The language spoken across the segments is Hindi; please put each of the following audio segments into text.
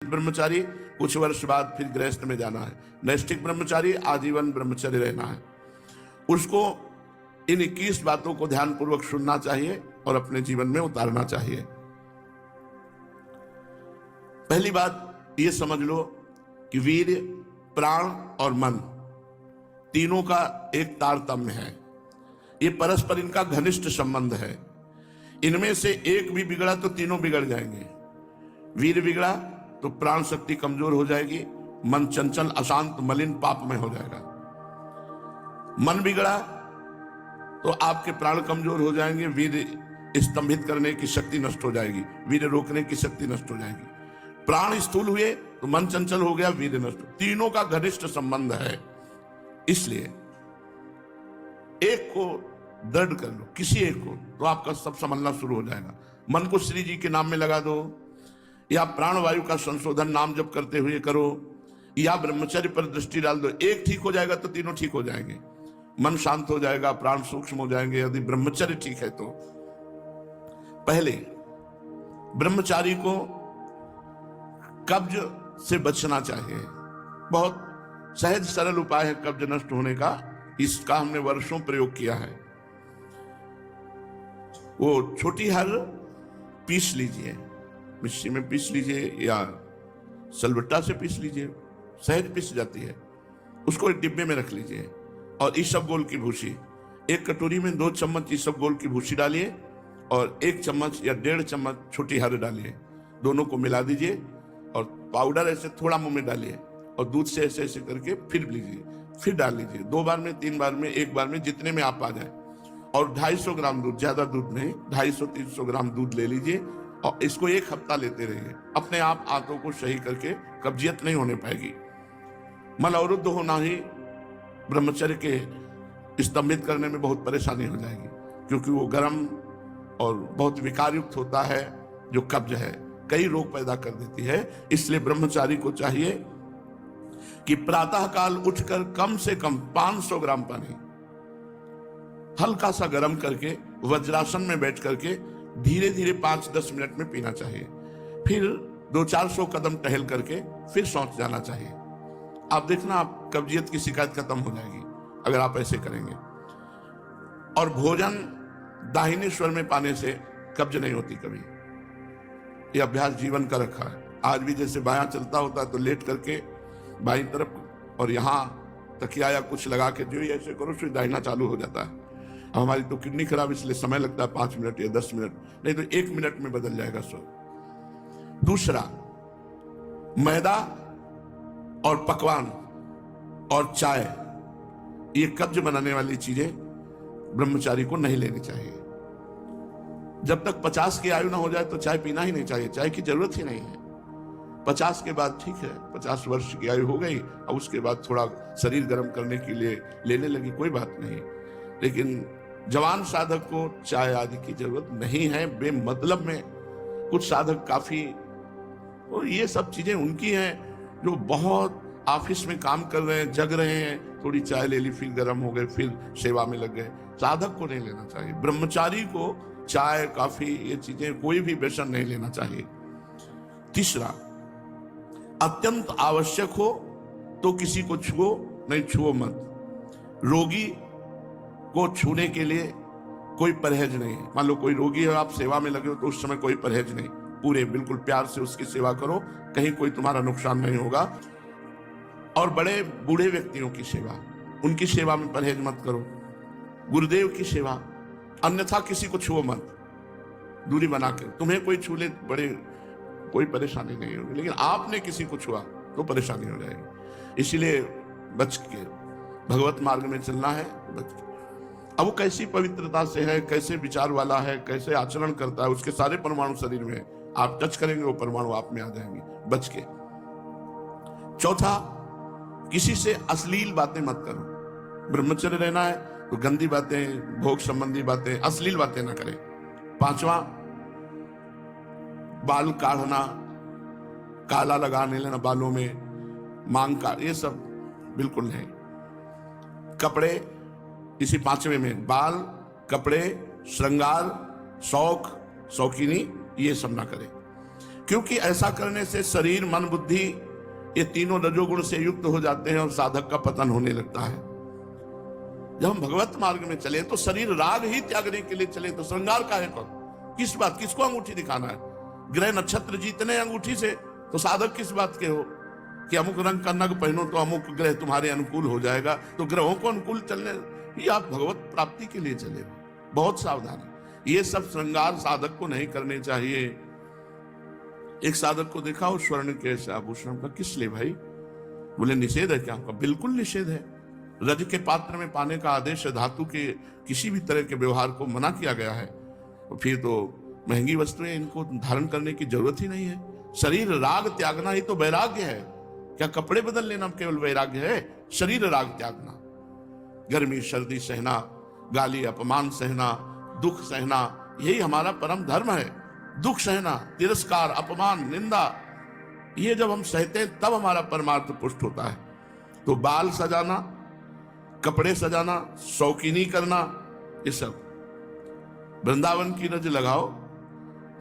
ब्रह्मचारी कुछ वर्ष बाद फिर गृहस्थ में जाना है। नैष्ठिक ब्रह्मचारी आजीवन ब्रह्मचर्य रहना है। उसको इन 21 बातों को ध्यानपूर्वक सुनना चाहिए और अपने जीवन में उतारना चाहिए। पहली बात ये समझ लो कि वीर्य, प्राण और मन तीनों का एक तारतम्य है। ये परस्पर इनका घनिष्ठ संबंध है। इनमें से एक भी बिगड़ा तो तीनों बिगड़ जाएंगे। वीर्य बिगड़ा तो प्राण शक्ति कमजोर हो जाएगी, मन चंचल, अशांत, मलिन, पापमय हो जाएगा। मन बिगड़ा तो आपके प्राण कमजोर हो जाएंगे, वीर्य स्तंभित करने की शक्ति नष्ट हो जाएगी, वीर्य रोकने की शक्ति नष्ट हो जाएगी। प्राण स्थूल हुए तो मन चंचल हो गया, वीर्य नष्ट। तीनों का घनिष्ठ संबंध है। इसलिए एक को दृढ़ कर लो, किसी एक को, तो आपका सब संभलना शुरू हो जाएगा। मन को श्री जी के नाम में लगा दो, या प्राणवायु का संशोधन नाम जप करते हुए करो, या ब्रह्मचर्य पर दृष्टि डाल दो। एक ठीक हो जाएगा तो तीनों ठीक हो जाएंगे। मन शांत हो जाएगा, प्राण सूक्ष्म हो जाएंगे, यदि ब्रह्मचर्य ठीक है तो। पहले ब्रह्मचारी को कब्ज से बचना चाहिए। बहुत सहज सरल उपाय है कब्ज नष्ट होने का। इसका हमने वर्षों प्रयोग किया है। वो छोटी हर पीस लीजिए, मिक्सी में पीस लीजिए या सलबट्टा से पीस लीजिए, सहज पीस जाती है। उसको एक डिब्बे में रख लीजिए और ईसबगोल की भूसी, एक कटोरी में 2 चम्मच ईसबगोल की भूसी डालिए और 1 चम्मच या 1.5 चम्मच छोटी हर डालिए। दोनों को मिला दीजिए और पाउडर ऐसे थोड़ा मुंह में डालिए और दूध से ऐसे ऐसे करके फिर लीजिए, फिर डाल लीजिए। 2 बार में, 3 बार में, 1 बार में, जितने में आप आ जाए। और 250 ग्राम दूध, ज्यादा दूध नहीं, 250-300 ग्राम दूध ले लीजिए और इसको 1 हफ्ता लेते रहिए। अपने आप आंतों को सही करके कब्जियत नहीं होने पाएगी। मल अवरुद्ध होना ही ब्रह्मचर्य के स्तंभित करने में बहुत परेशानी हो जाएगी, क्योंकि वो गर्म और बहुत विकारयुक्त होता है। जो कब्ज है कई रोग पैदा कर देती है। इसलिए ब्रह्मचारी को चाहिए कि प्रातः काल उठकर कम से कम 500 ग्राम पानी हल्का सा गर्म करके वज्रासन में बैठ करके धीरे धीरे 5-10 मिनट में पीना चाहिए। फिर 200-400 कदम टहल करके फिर शौच जाना चाहिए। आप देखना, आप कब्जियत की शिकायत खत्म हो जाएगी अगर आप ऐसे करेंगे। और भोजन दाहिने स्वर में पाने से कब्ज नहीं होती कभी। यह अभ्यास जीवन का रखा है। आज भी जैसे बायां चलता होता है तो लेट करके बाईं तरफ और यहाँ तकिया या कुछ लगा के जो ऐसे करो तो दाहिना चालू हो जाता है। अब हमारी तो किडनी खराब, इसलिए समय लगता है 5 मिनट या 10 मिनट, नहीं तो 1 मिनट में बदल जाएगा स्वर। दूसरा, मैदा और पकवान और चाय, ये कब्ज बनाने वाली चीजें ब्रह्मचारी को नहीं लेनी चाहिए। जब तक 50 की आयु ना हो जाए तो चाय पीना ही नहीं चाहिए। चाय की जरूरत ही नहीं है। 50 के बाद ठीक है, 50 वर्ष की आयु हो गई, अब उसके बाद थोड़ा शरीर गर्म करने के लिए लेने लगी, कोई बात नहीं। लेकिन जवान साधक को चाय आदि की जरूरत नहीं है। बेमतलब में कुछ साधक काफी, और ये सब चीजें उनकी हैं जो बहुत ऑफिस में काम कर रहे हैं, जग रहे हैं, थोड़ी चाय ले ली, फिर गर्म हो गए, फिर सेवा में लग गए। साधक को नहीं लेना चाहिए। ब्रह्मचारी को चाय, कॉफी, ये चीजें, कोई भी व्यसन नहीं लेना चाहिए। तीसरा, अत्यंत आवश्यक हो तो किसी को छुओ, नहीं छुओ मत। रोगी को छूने के लिए कोई परहेज नहीं है। मान लो कोई रोगी है, आप सेवा में लगे हो, तो उस समय कोई परहेज नहीं, पूरे बिल्कुल प्यार से उसकी सेवा करो, कहीं कोई तुम्हारा नुकसान नहीं होगा। और बड़े बूढ़े व्यक्तियों की सेवा, उनकी सेवा में परहेज मत करो। गुरुदेव की सेवा, अन्यथा किसी को छुओ मत, दूरी बना के। तुम्हें कोई छू ले, बड़े कोई परेशानी नहीं होगी, लेकिन आपने किसी को छुआ तो परेशानी हो जाएगी। इसीलिए बच के भगवत मार्ग में चलना है। बच के, अब वो कैसी पवित्रता से है, कैसे विचार वाला है, कैसे आचरण करता है, उसके सारे परमाणु शरीर में, आप टच करेंगे वो परमाणु आप में आ जाएंगे। बच के। चौथा, किसी से अश्लील बातें मत करो। ब्रह्मचर्य रहना है तो गंदी बातें, भोग संबंधी बातें, अश्लील बातें ना करें। 5वां, बाल काढ़ना, काला लगाने लेना बालों में, मांग का, ये सब बिल्कुल नहीं। कपड़े, इसी 5वें में बाल, कपड़े, श्रृंगार, शौक, शौकीनी, ये सब ना करें। क्योंकि ऐसा करने से शरीर, मन, बुद्धि ये तीनों रजोगुण से युक्त हो जाते हैं और साधक का पतन होने लगता है। जब हम भगवत मार्ग में चले तो शरीर राग ही त्यागने के लिए चले, तो श्रृंगार काहे को? किस बात, किसको अंगूठी दिखाना है? ग्रह नक्षत्र जीतने अंगूठी से, तो साधक किस बात के हो कि अमुक रंग का नग पहनो तो अमुक ग्रह तुम्हारे अनुकूल हो जाएगा? तो ग्रहों को अनुकूल चलने ही आप भगवत प्राप्ति के लिए चले। बहुत सावधान है, ये सब श्रृंगार साधक को नहीं करने चाहिए। एक साधक को देखा और स्वर्ण के आभूषण का, किस लिए भाई? बोले निषेध है क्या? बिल्कुल निषेध है। रज के पात्र में पाने का आदेश है, धातु के किसी भी तरह के व्यवहार को मना किया गया है। फिर तो महंगी वस्तुएं इनको धारण करने की जरूरत ही नहीं है। शरीर राग त्यागना ही तो वैराग्य है। क्या कपड़े बदल लेना केवल वैराग्य है? शरीर राग त्यागना, गर्मी सर्दी सहना, गाली अपमान सहना, दुख सहना, यही हमारा परम धर्म है। दुख सहना, तिरस्कार, अपमान, निंदा, ये जब हम सहते हैं तब हमारा परमार्थ पुष्ट होता है। तो बाल सजाना, कपड़े सजाना, शौकीनी करना, ये सब वृंदावन की रज लगाओ,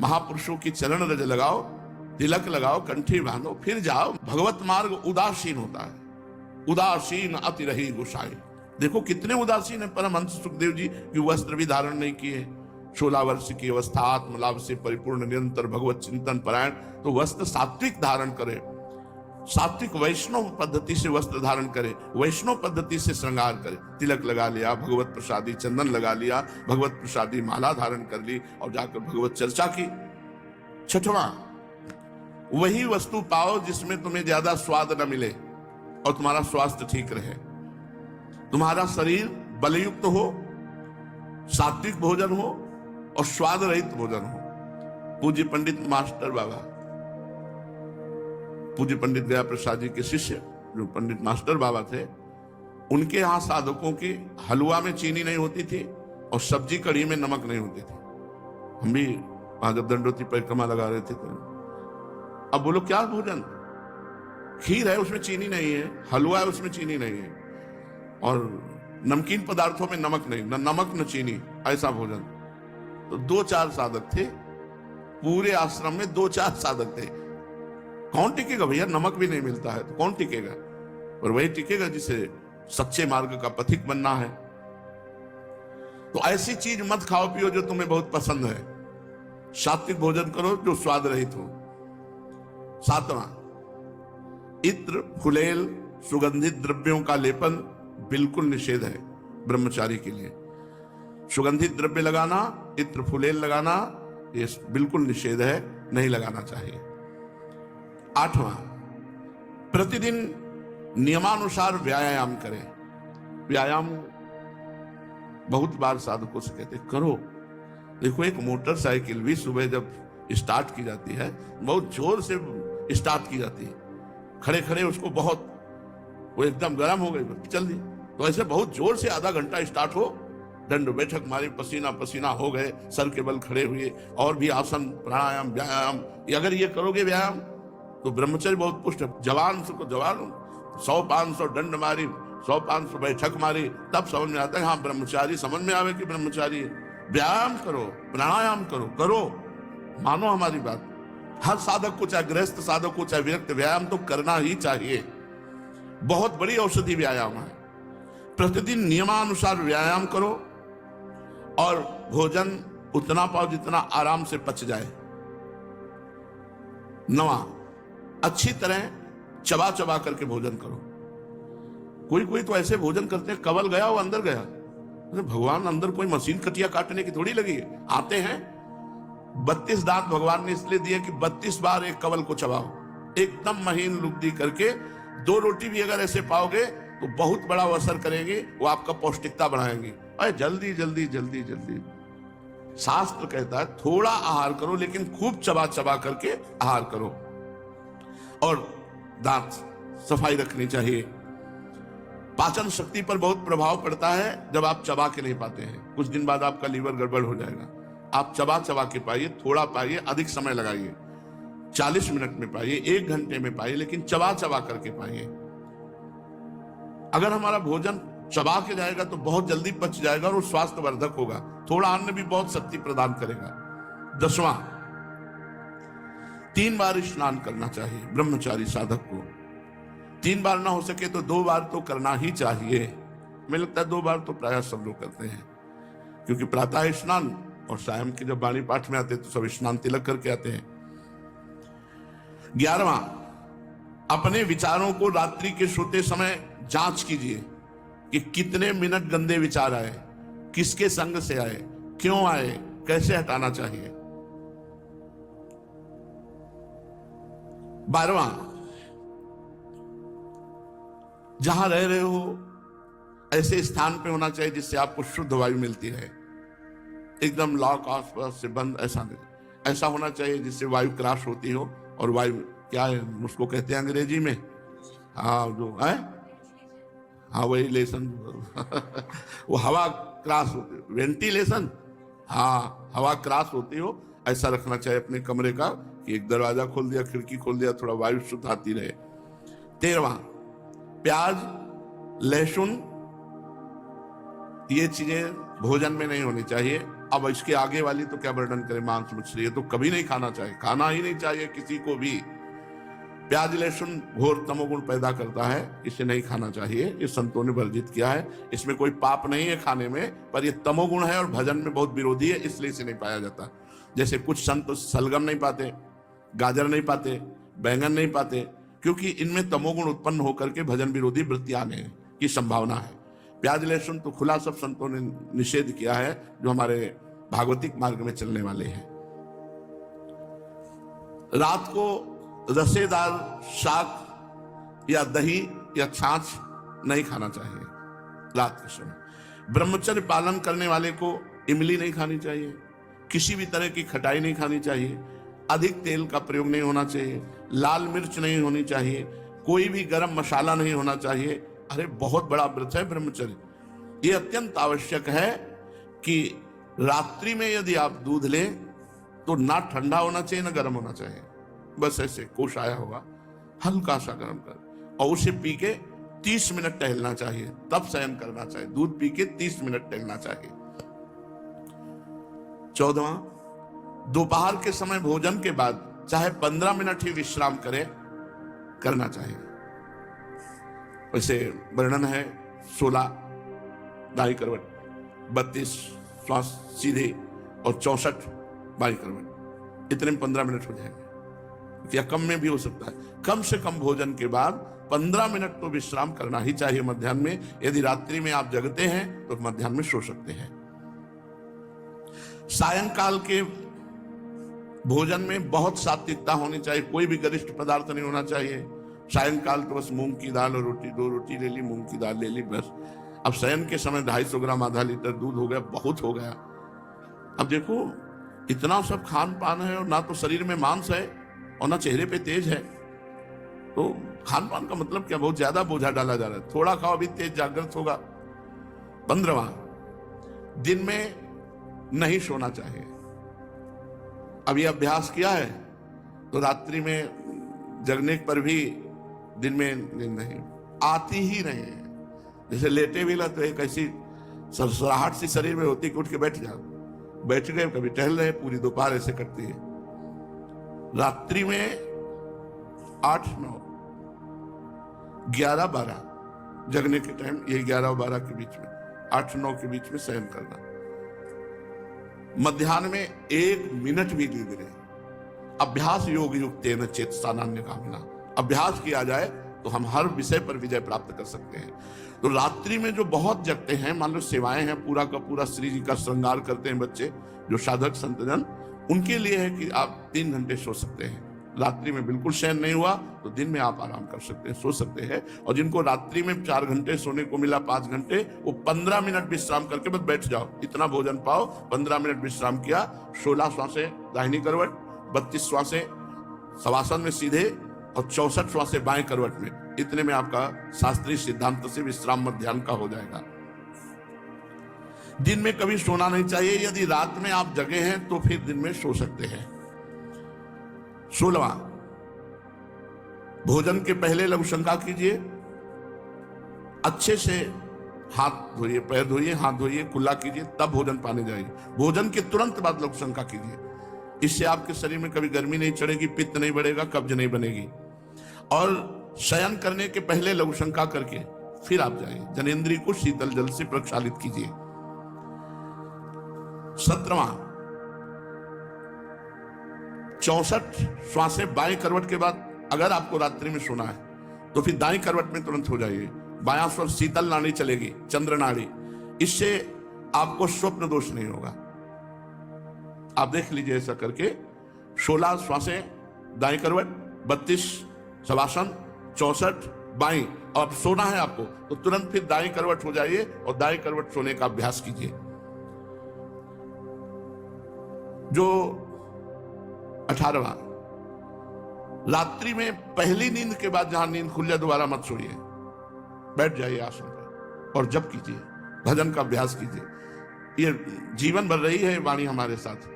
महापुरुषों की चरण रज लगाओ, तिलक लगाओ, कंठी बांधो, फिर जाओ। भगवत मार्ग उदासीन होता है। उदासीन अति रही गोसाई। देखो कितने उदासीन है परमहंस सुखदेव जी, कि वस्त्र भी धारण नहीं किए। 16 वर्ष की अवस्था, आत्मलाभ से परिपूर्ण, निरंतर भगवत चिंतन परायण। तो वस्त्र सात्विक धारण करे, सात्विक वैष्णव पद्धति से वस्त्र धारण करे, वैष्णव पद्धति से श्रृंगार करे। तिलक लगा लिया, भगवत प्रसादी चंदन लगा लिया, भगवत प्रसादी माला धारण कर ली और जाकर भगवत चर्चा की। छठवां, वही वस्तु पाओ जिसमें तुम्हें ज्यादा स्वाद न मिले और तुम्हारा स्वास्थ्य ठीक रहे, तुम्हारा शरीर बलयुक्त हो, सात्विक भोजन हो और स्वाद रहित भोजन हो। पूज्य पंडित मास्टर बाबा, पूज्य पंडित गया प्रसाद जी के शिष्य जो पंडित मास्टर बाबा थे, उनके यहाँ साधकों की हलवा में चीनी नहीं होती थी और सब्जी कढ़ी में नमक नहीं होती थी। हम भी वहां जब दंडोती परिक्रमा लगा रहे थे तो अब बोलो क्या भोजन? खीर है उसमें चीनी नहीं है, हलवा है उसमें चीनी नहीं है, और नमकीन पदार्थों में नमक नहीं, न नमक न चीनी, ऐसा भोजन। तो 2-4 साधक थे पूरे आश्रम में, 2-4 साधक थे। कौन टिकेगा भैया? नमक भी नहीं मिलता है तो कौन टिकेगा? और वही टिकेगा जिसे सच्चे मार्ग का पथिक बनना है। तो ऐसी चीज मत खाओ पियो जो तुम्हें बहुत पसंद है। सात्विक भोजन करो जो स्वाद रहित हो। 7वां, इत्र, फुलेल, सुगंधित द्रव्यों का लेपन बिल्कुल निषेध है ब्रह्मचारी के लिए। सुगंधित द्रव्य लगाना, इत्र फुलेल लगाना, ये बिल्कुल निषेध है, नहीं लगाना चाहिए। 8वां, प्रतिदिन नियमानुसार व्यायाम करें। व्यायाम बहुत बार साधकों से कहते करो। देखो एक मोटरसाइकिल भी सुबह जब स्टार्ट की जाती है, बहुत जोर से स्टार्ट की जाती है, खड़े खड़े उसको बहुत, वो एकदम गर्म हो गई, चल दी। तो ऐसे बहुत जोर से आधा घंटा स्टार्ट हो, दंड बैठक मारी, पसीना पसीना हो गए, सर के बल खड़े हुए, और भी आसन, प्राणायाम, व्यायाम, अगर ये करोगे व्यायाम तो ब्रह्मचर्य बहुत पुष्ट है। जवान को जवान 100-500 दंड मारी, 100-500 बैठक मारी, तब समझ में आता है हाँ ब्रह्मचारी, समझ में आवे कि ब्रह्मचारी है। व्यायाम करो, प्राणायाम करो, करो, मानो हमारी बात। हर साधक को, चाहे गृहस्थ साधक को, चाहे विरक्त, व्यायाम तो करना ही चाहिए। बहुत बड़ी औषधि व्यायाम है। प्रतिदिन नियमानुसार व्यायाम करो और भोजन उतना पाओ जितना आराम से पच जाए। 9वां, अच्छी तरह चबा चबा करके भोजन करो। कोई कोई तो ऐसे भोजन करते हैं, कवल गया वो अंदर गया। भगवान अंदर कोई मशीन कटिया काटने की थोड़ी लगी है, आते हैं। 32 दांत भगवान ने इसलिए दिए कि 32 बार एक कवल को चबाओ, एकदम महीन लुब्धी करके। 2 रोटी भी अगर ऐसे पाओगे तो बहुत बड़ा असर करेंगे, वो आपका पौष्टिकता बढ़ाएंगे। अरे जल्दी जल्दी जल्दी जल्दी, शास्त्र कहता है थोड़ा आहार करो लेकिन खूब चबा चबा करके आहार करो। और दांत सफाई रखनी चाहिए। पाचन शक्ति पर बहुत प्रभाव पड़ता है जब आप चबा के नहीं पाते हैं। कुछ दिन बाद आपका लीवर गड़बड़ हो जाएगा। आप चबा चबा के पाइए, थोड़ा पाइए, अधिक समय लगाइए। 40 मिनट में पाइए, 1 घंटे में पाइए, लेकिन चबा चबा करके पाइए। अगर हमारा भोजन चबा के जाएगा तो बहुत जल्दी पच जाएगा और वो स्वास्थ्यवर्धक होगा। थोड़ा अन्न भी बहुत शक्ति प्रदान करेगा। 10वां, 3 बार स्नान करना चाहिए ब्रह्मचारी साधक को। 3 बार ना हो सके तो 2 बार तो करना ही चाहिए। मुझे लगता है 2 बार तो प्रायः सब लोग करते हैं, क्योंकि प्रातः स्नान और सायं के जब वाणी पाठ में आते तो सब स्नान तिलक करके आते हैं। 11वां, अपने विचारों को रात्रि के सोते समय जांच कीजिए कि कितने मिनट गंदे विचार आए, किसके संग से आए, क्यों आए, कैसे हटाना चाहिए। 12वां, जहां रह रहे हो ऐसे स्थान पे होना चाहिए जिससे आपको शुद्ध वायु मिलती है। एकदम लॉक आसपास से बंद ऐसा होना चाहिए जिससे वायु क्रॉस होती हो। और वायु क्या है उसको कहते हैं अंग्रेजी में, हाँ जो है, हाँ वही लेसन वो हवा क्रॉस होती है, वेंटिलेशन, हाँ हवा क्रॉस होती हो ऐसा रखना चाहिए अपने कमरे का कि एक दरवाजा खोल दिया, खिड़की खोल दिया, थोड़ा वायु शुद्ध आती रहे। 13वां, प्याज, लहसुन ये चीजें भोजन में नहीं होनी चाहिए। अब इसके आगे वाली तो क्या वर्णन करें, मांस मछली, ये तो कभी नहीं खाना चाहिए, खाना ही नहीं चाहिए किसी को भी। प्याज लहसुन घोर तमोगुण पैदा करता है, इसे नहीं खाना चाहिए, ये संतों ने वर्जित किया है। इसमें कोई पाप नहीं है खाने में, पर ये तमोगुण है और भजन में बहुत विरोधी है, इसलिए इसे नहीं पाया जाता। जैसे कुछ संत सलगम नहीं पाते, गाजर नहीं पाते, बैंगन नहीं पाते, क्योंकि इनमें तमोगुण उत्पन्न होकर के भजन विरोधी वृत्ति आने की संभावना है। प्याज लहसुन तो खुला सब संतों ने निषेध किया है, जो हमारे भागवतिक मार्ग में चलने वाले हैं। रात को रसेदार शाक या दही या छाछ नहीं खाना चाहिए रात के समय। ब्रह्मचर्य पालन करने वाले को इमली नहीं खानी चाहिए, किसी भी तरह की खटाई नहीं खानी चाहिए, अधिक तेल का प्रयोग नहीं होना चाहिए, लाल मिर्च नहीं होनी चाहिए, कोई भी गरम मसाला नहीं होना चाहिए। अरे बहुत बड़ा व्रत है ब्रह्मचर्य। ये अत्यंत आवश्यक है कि रात्रि में यदि आप दूध लें तो ना ठंडा होना चाहिए ना गर्म होना चाहिए, बस ऐसे कोश आया होगा हल्का सा गर्म कर, और उसे पी के 30 मिनट टहलना चाहिए, तब शयन करना चाहिए। दूध पी के 30 मिनट टहलना चाहिए। 14वां, दोपहर के समय भोजन के बाद चाहे 15 मिनट ही विश्राम करना चाहिए। वैसे वर्णन है 16 दाई करवट, 32 श्वास सीधे और 64 बाई करवट, इतने में 15 मिनट हो जाएंगे, या कम में भी हो सकता है। कम से कम भोजन के बाद 15 मिनट तो विश्राम करना ही चाहिए मध्याह्न में। यदि रात्रि में आप जगते हैं तो मध्याह्न में सो सकते हैं। सायंकाल के भोजन में बहुत सात्विकता होनी चाहिए, कोई भी गरिष्ठ पदार्थ नहीं होना चाहिए। सायंकाल तो बस मूंग की दाल और रोटी, 2 रोटी ले ली, मूंग की दाल ले ली, बस। अब शयन के समय 250 ग्राम आधा लीटर दूध हो गया, बहुत हो गया। अब देखो इतना सब खान पान है और ना तो शरीर में मांस है और ना चेहरे पे तेज है, तो खान पान का मतलब क्या, बहुत ज्यादा बोझा डाला जा रहा है। थोड़ा खाओ अभी तेज जागृत होगा। 15वां, दिन में नहीं सोना चाहिए। अब ये अभ्यास किया है तो रात्रि में जगने पर भी दिन में नींद नहीं आती ही नहीं है। जैसे लेटे भी तो एक ऐसी सरसराहट सी शरीर में होती कि उठ के बैठ जाओ, बैठ गए, कभी टहल रहे, पूरी दोपहर ऐसे कटती है। रात्रि में 8, 9, 11, 12 जगने के टाइम, ये 11 और 12 के बीच में, 8, 9 के बीच में शयन करना। मध्याह्न में 1 मिनट भी नींद नहीं। अभ्यास योग युक्तेन चेतसा नान्य कामना, अभ्यास किया जाए तो हम हर विषय पर विजय प्राप्त कर सकते हैं। तो रात्रि में जो बहुत जगते हैं, मान लो सेवाएं हैं, पूरा का पूरा श्री जी का श्रृंगार करते हैं बच्चे, जो साधक संतजन, उनके लिए है कि आप 3 घंटे सो सकते हैं। रात्रि में बिल्कुल शयन नहीं हुआ तो दिन में आप आराम कर सकते हैं, सो सकते हैं। और जिनको रात्रि में 4 घंटे सोने को मिला, 5 घंटे, वो 15 मिनट विश्राम करके बस बैठ जाओ, इतना भोजन पाओ, 15 मिनट विश्राम किया, 16 श्वासें दाहिनी करवट, 32 श्वासें शवासन में सीधे और 64 श्वासें बाएं करवट में, इतने में आपका शास्त्रीय सिद्धांत से विश्राम मध्याह्न का हो जाएगा। दिन में कभी सोना नहीं चाहिए। यदि रात में आप जगे हैं तो फिर दिन में सो सकते हैं। 16वां, भोजन के पहले लघु शंका कीजिए, अच्छे से हाथ धोइए, पैर धोइए, हाथ धोइए, कुल्ला कीजिए, तब भोजन पाने जाइए। भोजन के तुरंत बाद लघु शंका कीजिए। इससे आपके शरीर में कभी गर्मी नहीं चढ़ेगी, पित्त नहीं बढ़ेगा, कब्ज नहीं बनेगी। और शयन करने के पहले लघु शंका करके फिर आप जाइए, जनेंद्रिय को शीतल जल से प्रक्षालित कीजिए। 17वां, 64 श्वासें बाएं करवट के बाद अगर आपको रात्रि में सोना है तो फिर दाएं करवट में तुरंत हो जाइए। बायां स्वर शीतल नाड़ी चलेगी, चंद्र नाड़ी, इससे आपको स्वप्न दोष नहीं होगा। आप देख लीजिए ऐसा करके 16 श्वासें दाएं करवट, 32 शवासन, 64 बाएं। अब सोना है आपको तो तुरंत फिर दाएं करवट हो जाइए और दाएं करवट सोने का अभ्यास कीजिए। जो 18वां, रात्रि में पहली नींद के बाद जहां नींद खुल जाए दोबारा मत सोइए, बैठ जाइए आसन पर और जप कीजिए, भजन का अभ्यास कीजिए। ये जीवन भर रही है वाणी हमारे साथ,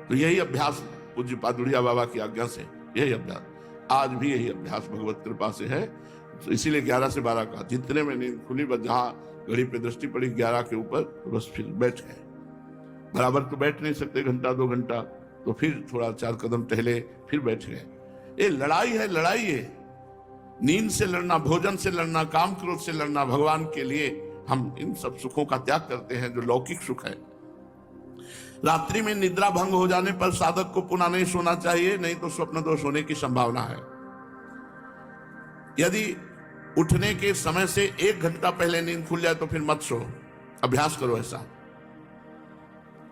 तो यही अभ्यास पूज्य पादुड़िया बाबा की आज्ञा से यही अभ्यास, आज भी यही अभ्यास भगवत कृपा से है। तो इसीलिए 11 से 12 का जितने में नींद खुली, बस जहां घड़ी पे दृष्टि पड़ी 11 के ऊपर, तो बस फिर बैठ गए। बराबर तो बैठ नहीं सकते घंटा 2 घंटा, तो फिर थोड़ा 4 कदम टहले, फिर बैठ गए। ये लड़ाई है, लड़ाई है। नींद से लड़ना, भोजन से लड़ना, काम क्रोध से लड़ना, भगवान के लिए हम इन सब सुखों का त्याग करते हैं जो लौकिक सुख है। रात्रि में निद्रा भंग हो जाने पर साधक को पुनः नहीं सोना चाहिए, नहीं तो स्वप्न दोष होने की संभावना है। यदि उठने के समय से 1 घंटा पहले नींद खुल जाए तो फिर मत सो, अभ्यास करो ऐसा।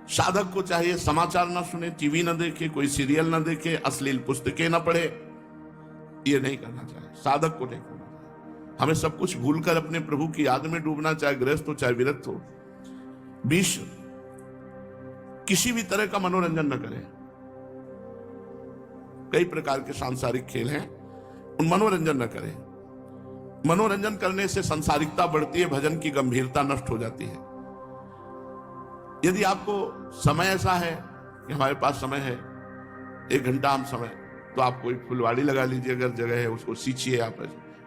साधक को चाहिए समाचार ना सुने, टीवी ना देखे, कोई सीरियल ना देखे, अश्लील पुस्तकें ना पढ़े, ये नहीं करना चाहिए। साधक को नहीं करना चाहिए। हमें सब कुछ भूलकर अपने प्रभु की याद में डूबना, चाहे गृहस्थ हो चाहे विरक्त हो। 20, किसी भी तरह का मनोरंजन न करें। कई प्रकार के सांसारिक खेल हैं, उन मनोरंजन न करें। मनोरंजन करने से सांसारिकता बढ़ती है, भजन की गंभीरता नष्ट हो जाती है। यदि आपको समय ऐसा है कि हमारे पास समय है 1 घंटा हम समय, तो आप कोई फुलवाड़ी लगा लीजिए, अगर जगह है उसको सींचिए। आप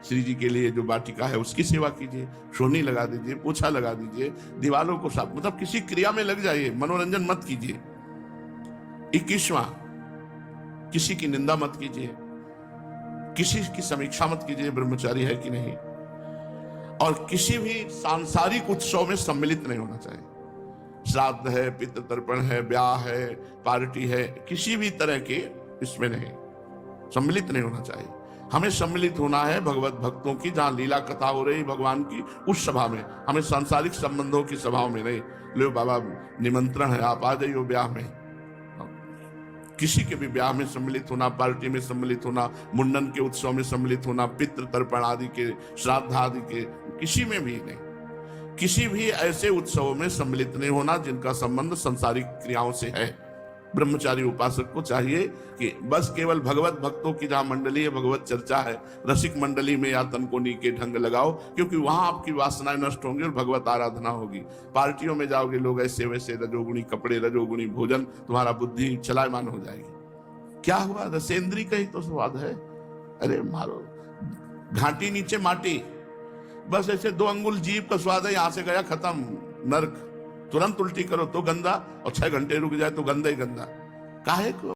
श्री जी के लिए जो वाटिका है उसकी सेवा कीजिए, सोनी लगा दीजिए, पोछा लगा दीजिए, दीवारों को साफ, मतलब किसी क्रिया में लग जाइए, मनोरंजन मत कीजिए। 21वां, किसी की निंदा मत कीजिए, किसी की समीक्षा मत कीजिए ब्रह्मचारी है कि नहीं, और किसी भी सांसारिक उत्सव में सम्मिलित नहीं होना चाहिए। श्राद्ध है, पितृ तर्पण है, ब्याह है, पार्टी है, किसी भी तरह के इसमें नहीं सम्मिलित नहीं होना चाहिए। हमें सम्मिलित होना है भगवत भक्तों की, जहां लीला कथा हो रही भगवान की, उस सभा में। हमें सांसारिक संबंधों की सभाओं में नहीं। लो बाबा निमंत्रण है, आप आ जाइए ब्याह में। किसी के भी ब्याह में सम्मिलित होना, पार्टी में सम्मिलित होना, मुंडन के उत्सव में सम्मिलित होना, पितृ तर्पण आदि के, श्राद्ध आदि के, किसी में भी नहीं। किसी भी ऐसे उत्सवों में सम्मिलित नहीं होना जिनका संबंध संसारिक क्रियाओं से है। ब्रह्मचारी उपासक को चाहिए कि बस केवल भगवत भक्तों की जहां मंडली है, भगवत चर्चा है, रसिक मंडली में या तनकोनी के ढंग लगाओ, क्योंकि वहां आपकी वासनाएं नष्ट होंगी और भगवत आराधना होगी। पार्टियों में जाओगे, लोग ऐसे वैसे, रजोगुणी कपड़े, रजोगुणी भोजन, तुम्हारा बुद्धि चलायमान हो जाएगी। क्या हुआ? रसेंद्री का ही तो स्वाद है। अरे मारो, घाटी नीचे माटी, बस ऐसे 2 अंगुल जीभ का स्वाद है, यहां से गया खत्म, नर्क। तुरंत उल्टी करो तो गंदा, और 6 घंटे रुक जाए तो गंदा ही गंदा। काहे को